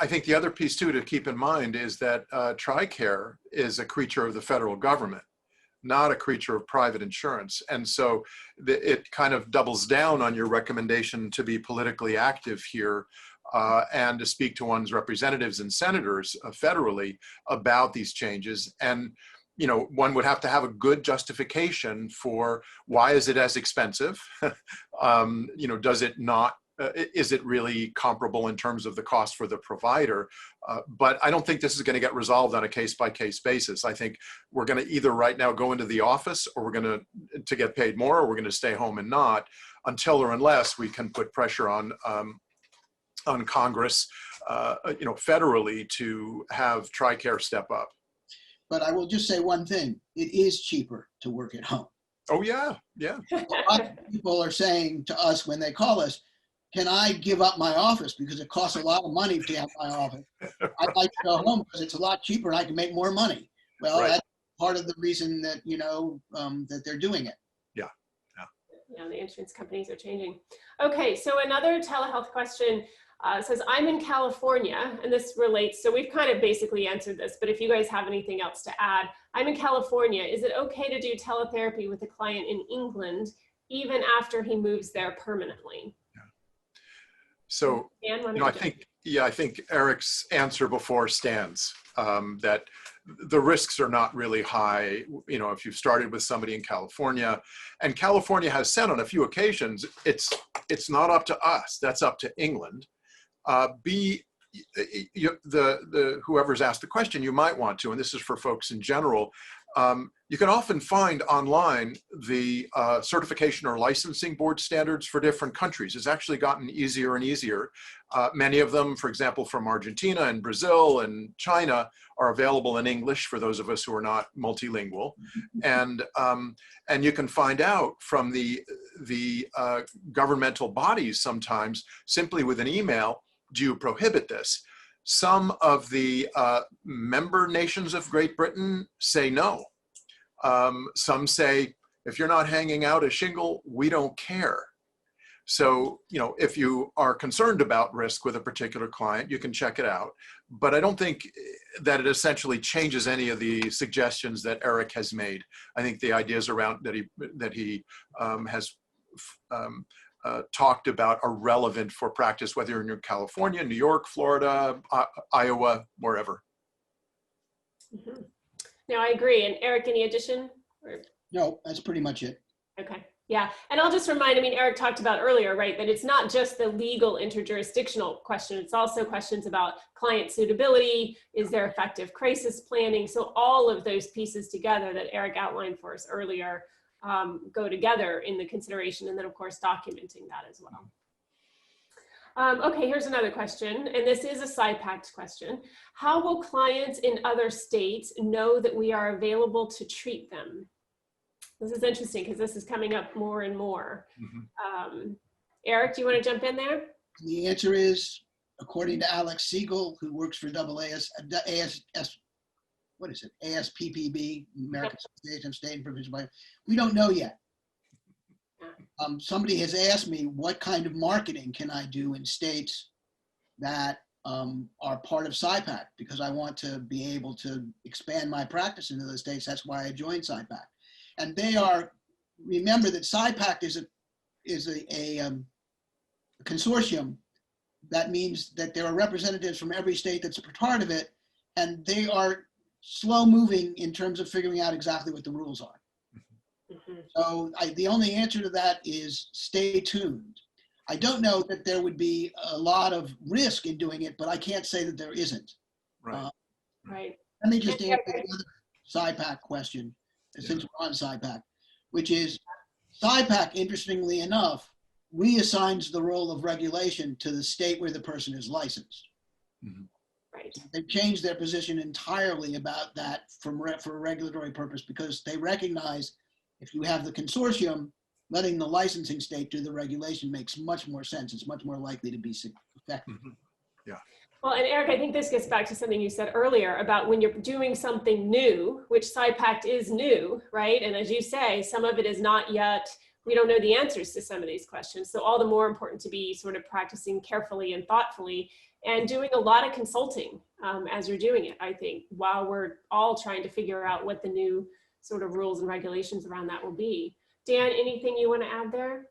I think the other piece too to keep in mind is that TRICARE is a creature of the federal government, not a creature of private insurance. And so it kind of doubles down on your recommendation to be politically active here and to speak to one's representatives and senators federally about these changes. And you know, one would have to have a good justification for why is it as expensive? You know, does it not is it really comparable in terms of the cost for the provider? But I don't think this is going to get resolved on a case-by-case basis. I think we're going to either right now go into the office, or we're going to get paid more, or we're going to stay home and not, until or unless we can put pressure on Congress, federally, to have TRICARE step up. But I will just say one thing: it is cheaper to work at home. Oh yeah, yeah. A lot of people are saying to us when they call us, can I give up my office because it costs a lot of money to have my office? I'd like to go home because it's a lot cheaper and I can make more money. Well, Right. that's part of the reason that, that they're doing it. Yeah, the insurance companies are changing. Okay, so another telehealth question says, I'm in California, and this relates, so we've kind of basically answered this, but if you guys have anything else to add, I'm in California. Is it okay to do teletherapy with a client in England, even after he moves there permanently? So, Dan, why don't I think Eric's answer before stands, that the risks are not really high. If you've started with somebody in California, and California has said on a few occasions, it's not up to us, that's up to England. Whoever's asked the question, you might want to, and this is for folks in general, you can often find online the certification or licensing board standards for different countries. It's actually gotten easier and easier. Many of them, for example, from Argentina and Brazil and China, are available in English for those of us who are not multilingual. And you can find out from the governmental bodies sometimes simply with an email, do you prohibit this? Some of the member nations of Great Britain say no. Some say, if you're not hanging out a shingle, we don't care. So, if you are concerned about risk with a particular client, you can check it out. But I don't think that it essentially changes any of the suggestions that Eric has made. I think the ideas around that he has talked about are relevant for practice, whether you're in California, New York, Florida, Iowa, wherever. Mm-hmm. No, I agree. And Eric, any addition? No, that's pretty much it. Okay. Yeah. And I'll just remind, Eric talked about earlier, right, that it's not just the legal interjurisdictional question. It's also questions about client suitability. Is there effective crisis planning? So all of those pieces together that Eric outlined for us earlier go together in the consideration, and then of course documenting that as well. Okay, here's another question, and this is a SIPACT question. How will clients in other states know that we are available to treat them? This is interesting because this is coming up more and more. Mm-hmm. Eric, do you want to jump in there? The answer is, according to Alex Siegel, who works for ASPPB, American Association of State and Provincial Banks, we don't know yet. Somebody has asked me, what kind of marketing can I do in states that are part of SIPAC, because I want to be able to expand my practice into those states. That's why I joined SIPAC. And they are, remember that SIPAC is a consortium. That means that there are representatives from every state that's a part of it, and they are slow moving in terms of figuring out exactly what the rules are. Mm-hmm. So the only answer to that is stay tuned. I don't know that there would be a lot of risk in doing it, but I can't say that there isn't. Right. Right. Let me just answer the other SIPAC question, since we're on SIPAC, which is SIPAC, interestingly enough, reassigns the role of regulation to the state where the person is licensed. Mm-hmm. Right. They've changed their position entirely about that for a regulatory purpose, because they recognize if you have the consortium, letting the licensing state do the regulation makes much more sense. It's much more likely to be effective. Mm-hmm. Yeah. Well, and Eric, I think this gets back to something you said earlier about when you're doing something new, which SIPACT is new, right? And as you say, some of it is not yet, we don't know the answers to some of these questions. So all the more important to be sort of practicing carefully and thoughtfully and doing a lot of consulting as you're doing it, I think, while we're all trying to figure out what the new sort of rules and regulations around that will be. Dan, anything you want to add there?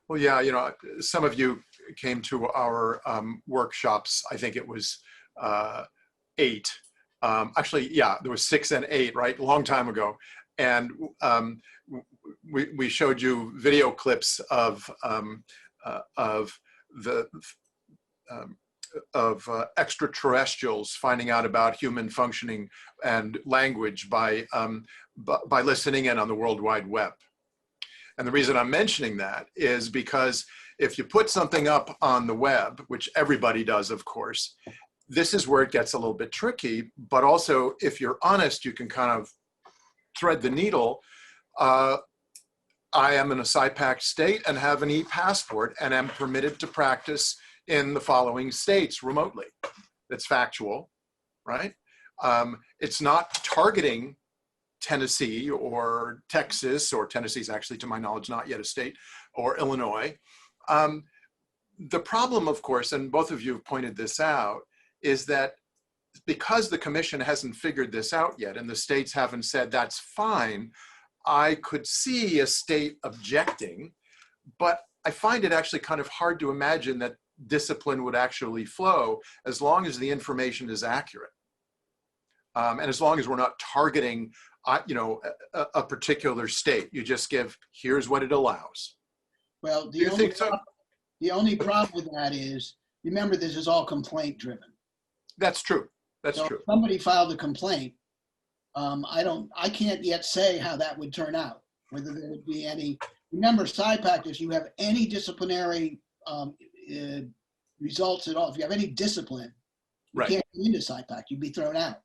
Well, yeah, some of you came to our workshops. I think it was 8. Actually, yeah, there was 6 and 8, right? A long time ago. And we showed you video clips of extraterrestrials finding out about human functioning and language by listening in on the World Wide Web. And the reason I'm mentioning that is because if you put something up on the web, which everybody does, of course, this is where it gets a little bit tricky. But also, if you're honest, you can kind of thread the needle. I am in a SIPAC state and have an e-passport and am permitted to practice in the following states remotely. That's factual, right? It's not targeting Tennessee or Texas, or Tennessee is actually, to my knowledge, not yet a state, or Illinois. The problem, of course, and both of you have pointed this out, is that because the commission hasn't figured this out yet and the states haven't said that's fine, I could see a state objecting, but I find it actually kind of hard to imagine that discipline would actually flow as long as the information is accurate. And as long as we're not targeting, a particular state. You just give, here's what it allows. Well, Do you think so? The only problem with that is, remember, this is all complaint driven. That's true. That's So true. if somebody filed a complaint, I can't yet say how that would turn out, whether there would be any. Remember, SIPAC, if you have any disciplinary results at all, if you have any discipline, you Right. can't get into SIPAC, you'd be thrown out.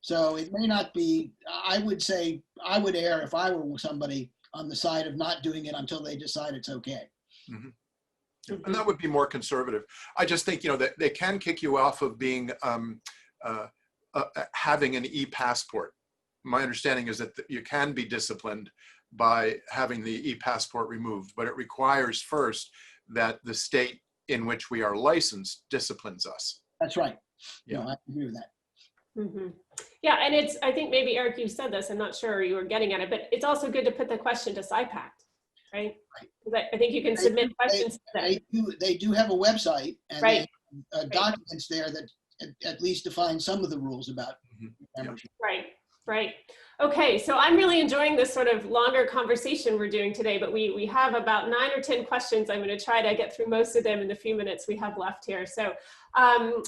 So it may not be, I would say, I would err if I were somebody on the side of not doing it until they decide it's okay. Mm-hmm. And that would be more conservative. I just think, that they can kick you off of being, having an e-passport. My understanding is that you can be disciplined by having the e-passport removed, but it requires first that the state in which we are licensed disciplines us. That's right. Yeah. No, I agree with that. Mm-hmm. Yeah, and I think maybe, Eric, you said this, I'm not sure you were getting at it, but it's also good to put the question to SIPAC, right? I think you can submit questions to them. They do have a website, and Right. they have documents there that at least define some of the rules about membership. Right. Okay, so I'm really enjoying this sort of longer conversation we're doing today, but we have about 9 or 10 questions. I'm going to try to get through most of them in the few minutes we have left here. So,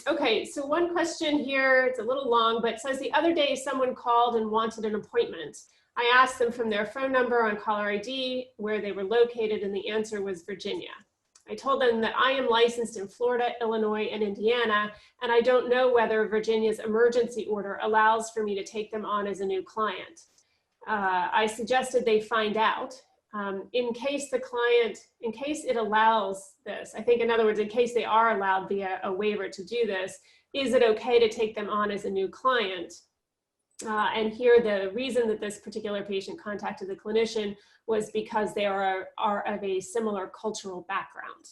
okay, so one question here, it's a little long, but it says, the other day someone called and wanted an appointment. I asked them from their phone number on caller ID where they were located, and the answer was Virginia. I told them that I am licensed in Florida, Illinois, and Indiana, and I don't know whether Virginia's emergency order allows for me to take them on as a new client. I suggested they find out in case it allows this. I think, in other words, in case they are allowed via a waiver to do this, is it okay to take them on as a new client? And here, the reason that this particular patient contacted the clinician was because they are of a similar cultural background.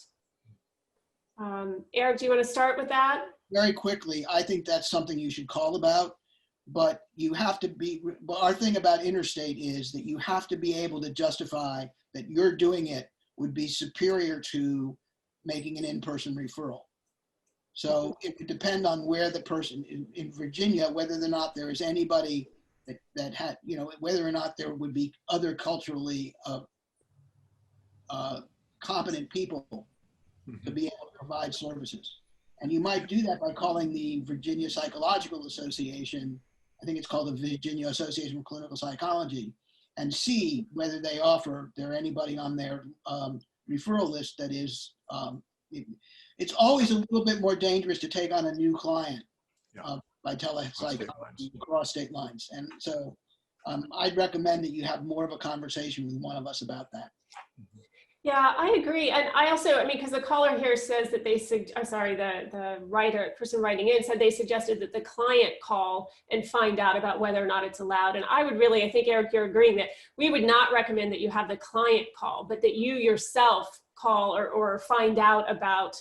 Eric, do you want to start with that? Very quickly, I think that's something you should call about, but you have to be, our thing about interstate is that you have to be able to justify that you're doing it would be superior to making an in-person referral. So it would depend on where the person in Virginia, whether or not there is anybody that had, whether or not there would be other culturally competent people to be able to provide services. And you might do that by calling the Virginia Psychological Association, I think it's called the Virginia Association of Clinical Psychology, and see whether they offer there anybody on their referral list that is, it's always a little bit more dangerous to take on a new client by telepsychology across state lines. And so I'd recommend that you have more of a conversation with one of us about that. Yeah, I agree. And I also, because the caller here says that the person writing in said they suggested that the client call and find out about whether or not it's allowed. And I would really, I think, Eric, you're agreeing that we would not recommend that you have the client call, but that you yourself call or find out about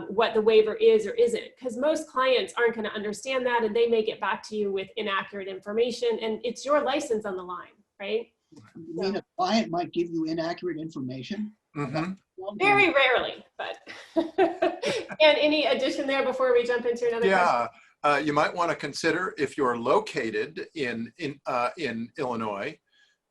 what the waiver is or isn't. Because most clients aren't going to understand that, and they may get back to you with inaccurate information, and it's your license on the line, right? You mean a client might give you inaccurate information? Mm-hmm. Very rarely, but. And any addition there before we jump into another question? You might want to consider, if you're located in Illinois,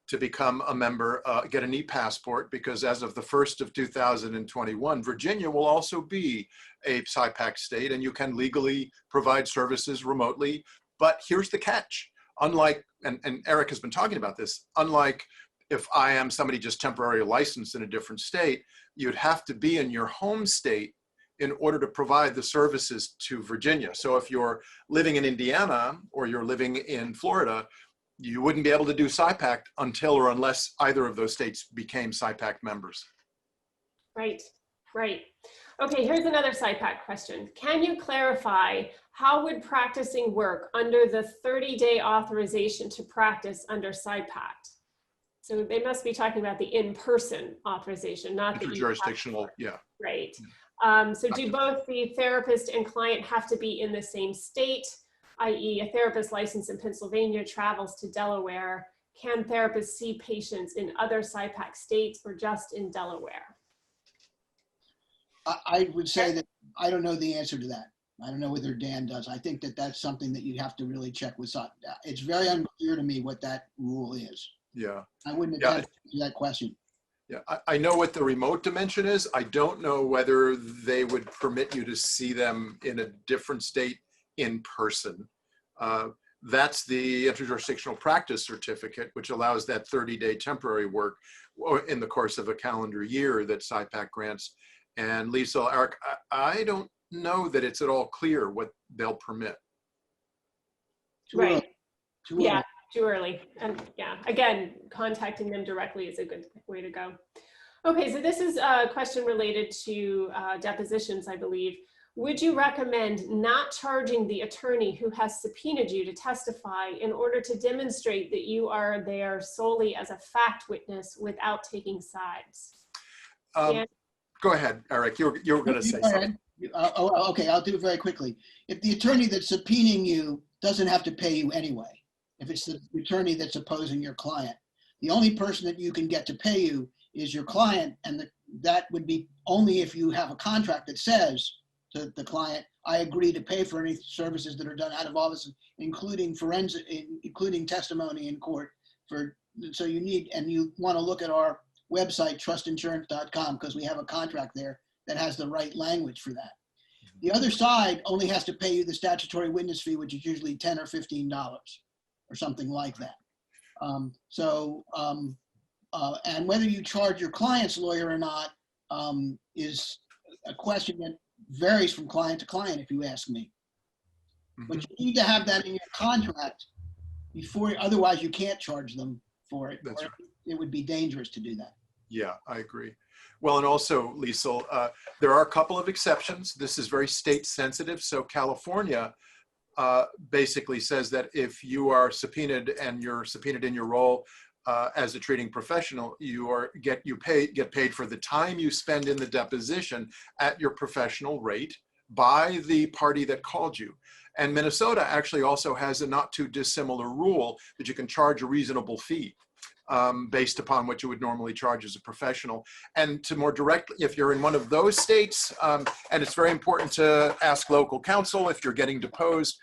to become a member, get an e-passport, because as of the 1st of 2021, Virginia will also be a SIPAC state, and you can legally provide services remotely. But here's the catch. Unlike, and Eric has been talking about this, unlike if I am somebody just temporarily licensed in a different state, you'd have to be in your home state in order to provide the services to Virginia. So if you're living in Indiana or you're living in Florida, you wouldn't be able to do SIPAC until or unless either of those states became SIPAC members. Right, right. Okay, here's another SIPAC question. Can you clarify how would practicing work under the 30-day authorization to practice under SIPAC? So they must be talking about the in-person authorization, not the Interjurisdictional, yeah. Right. So do both the therapist and client have to be in the same state, i.e. a therapist licensed in Pennsylvania travels to Delaware? Can therapists see patients in other SIPAC states or just in Delaware? I would say that I don't know the answer to that. I don't know whether Dan does. I think that that's something that you have to really check with. It's very unclear to me what that rule is. Yeah. I wouldn't attempt to answer that question. Yeah, I know what the remote dimension is. I don't know whether they would permit you to see them in a different state in person. That's the interjurisdictional practice certificate, which allows that 30-day temporary work in the course of a calendar year that SIPAC grants. And Lisa, Eric, I don't know that it's at all clear what they'll permit. Right. Too Yeah, early. too early. And yeah, again, contacting them directly is a good way to go. Okay, so this is a question related to depositions, I believe. Would you recommend not charging the attorney who has subpoenaed you to testify in order to demonstrate that you are there solely as a fact witness without taking sides? Go ahead, Eric. You were going to say something. Okay, I'll do it very quickly. If the attorney that's subpoenaing you doesn't have to pay you anyway, if it's the attorney that's opposing your client, the only person that you can get to pay you is your client, and that would be only if you have a contract that says to the client, I agree to pay for any services that are done out of office, including forensic, including testimony in court. So you need, and you want to look at our website, trustinsurance.com, because we have a contract there that has the right language for that. The other side only has to pay you the statutory witness fee, which is usually $10 or $15 or something like that. And whether you charge your client's lawyer or not is a question that varies from client to client, if you ask me. But you need to have that in your contract before, otherwise you can't charge them for it. That's right. It would be dangerous to do that. Yeah, I agree. Well, and also, Lisa, there are a couple of exceptions. This is very state sensitive. So California basically says that if you are subpoenaed and you're subpoenaed in your role as a treating professional, you get paid for the time you spend in the deposition at your professional rate by the party that called you. And Minnesota actually also has a not too dissimilar rule that you can charge a reasonable fee based upon what you would normally charge as a professional. And to more directly, if you're in one of those states, and it's very important to ask local counsel if you're getting deposed,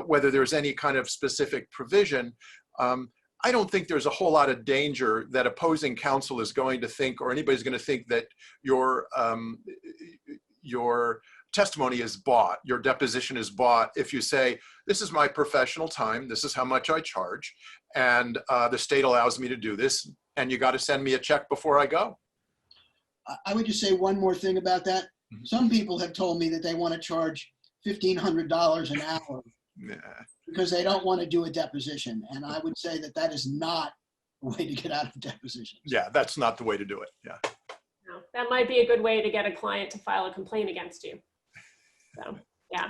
whether there's any kind of specific provision. I don't think there's a whole lot of danger that opposing counsel is going to think, or anybody's going to think, that your testimony is bought, your deposition is bought, if you say, this is my professional time, this is how much I charge, and the state allows me to do this, and you got to send me a check before I go. I would just say one more thing about that. Mm-hmm. Some people have told me that they want to charge $1,500 an hour because they don't want to do a deposition. And I would say that that is not a way to get out of depositions. Yeah, that's not the way to do it. Yeah. No, that might be a good way to get a client to file a complaint against you. So, yeah.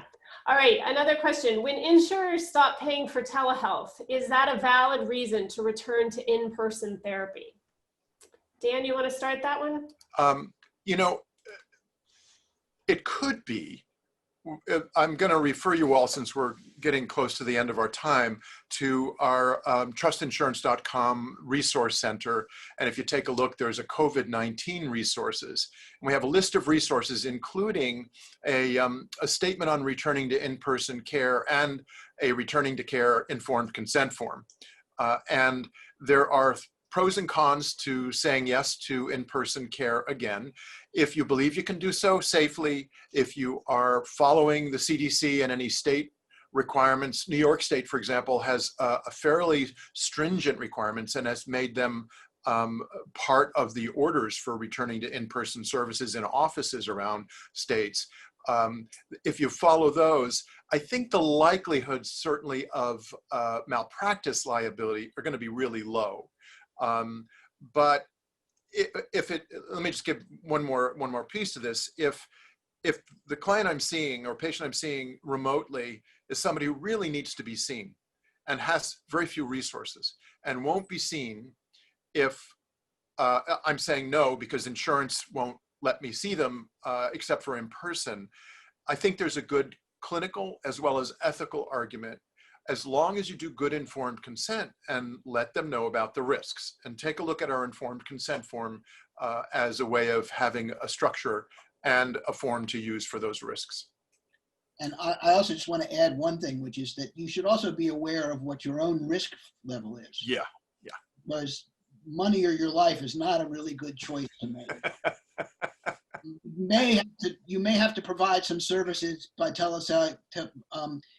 All right, another question. When insurers stop paying for telehealth, is that a valid reason to return to in-person therapy? Dan, you want to start that one? You know, it could be. I'm going to refer you all, since we're getting close to the end of our time, to our trustinsurance.com resource center. And if you take a look, there's a COVID-19 resources. And we have a list of resources, including a statement on returning to in-person care and a returning to care informed consent form. And there are pros and cons to saying yes to in-person care again. If you believe you can do so safely, if you are following the CDC and any state requirements. New York State, for example, has a fairly stringent requirements and has made them part of the orders for returning to in-person services in offices around states. If you follow those, I think the likelihood certainly of malpractice liability are going to be really low. But let me just give one more piece to this. If the client I'm seeing or patient I'm seeing remotely is somebody who really needs to be seen and has very few resources and won't be seen if I'm saying no because insurance won't let me see them except for in person, I think there's a good clinical as well as ethical argument as long as you do good informed consent and let them know about the risks. And take a look at our informed consent form as a way of having a structure and a form to use for those risks. And I also just want to add one thing, which is that you should also be aware of what your own risk level is. Yeah. Because money or your life is not a really good choice to make. You may have to provide some services by telehealth.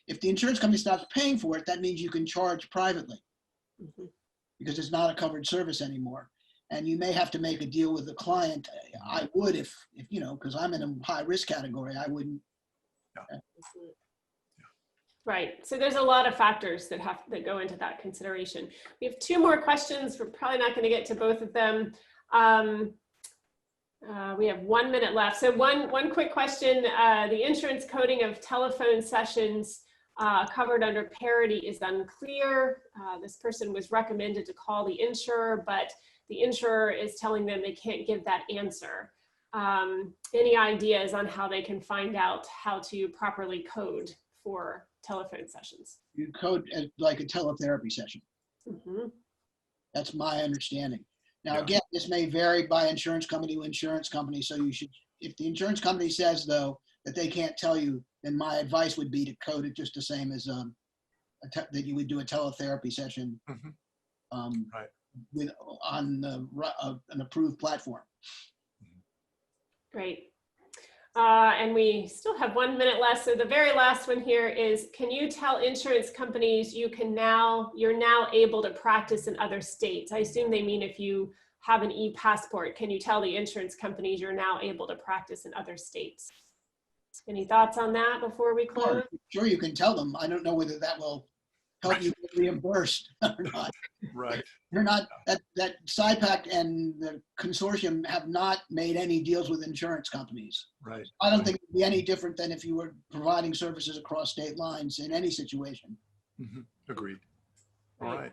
If the insurance company stops paying for it, that means you can charge privately because it's not a covered service anymore. And you may have to make a deal with the client. I would if you know, because I'm in a high risk category, I wouldn't. Right. So there's a lot of factors that go into that consideration. We have two more questions. We're probably not going to get to both of them. We have 1 minute left. So one quick question. The insurance coding of telephone sessions covered under parity is unclear. This person was recommended to call the insurer, but the insurer is telling them they can't give that answer. Any ideas on how they can find out how to properly code for telephone sessions? You code like a teletherapy session. Mm-hmm. That's my understanding. Now, again, this may vary by insurance company to insurance company. So you should, if the insurance company says though that they can't tell you, then my advice would be to code it just the same as that you would do a teletherapy session with on an approved platform. Great. And we still have 1 minute left. So the very last one here is, can you tell insurance companies you're now able to practice in other states? I assume they mean if you have an e-passport, can you tell the insurance companies you're now able to practice in other states? Any thoughts on that before we close? Sure, you can tell them. I don't know whether that will help you get reimbursed or not. Right. You're not, that SIPAC and the consortium have not made any deals with insurance companies. Right. I don't think it would be any different than if you were providing services across state lines in any situation. Agreed. All right.